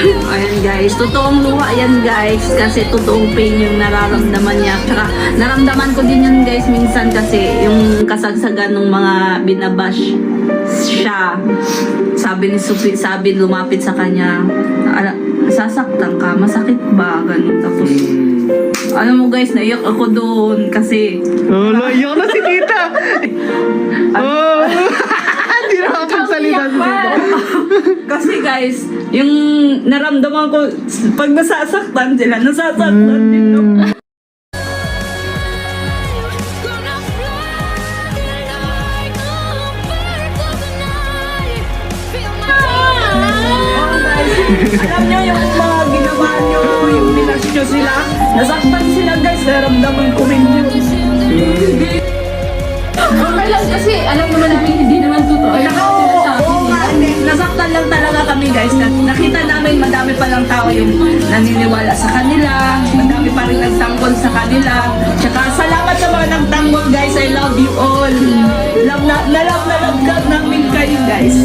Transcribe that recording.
Ayan guys, totoong luha yan guys. Kasi totoong pain yung nararamdaman niya. Tsaka naramdaman ko din yan guys minsan kasi yung kasagsagan ng mga binabash siya. Sabi ni Supi, sabi lumapit sa kanya, sasaktan ka, masakit ba? Ganun. Tapos, alam mo guys, naiyak ako doon kasi... Oh, naiyak na si tita! Oh! Hindi na makapagsalita si tita. Kasi guys, yung naramdaman ko, pag nasasaktan sila, nasasaktan din ako. Alam niyo yung mga ginawa niyo, yung binas niyo sila, nasaktan sila guys, naramdaman ko rin yun. Okay lang kasi alam naman namin hindi naman totoo. Nasaktan lang talaga kami guys. Nakita namin madami pa lang tao yung naniniwala sa kanila, madami pa rin nagtanggol sa kanila. Tsaka salamat sa mga nagtanggol guys, I love you all. Love na love namin kayo guys.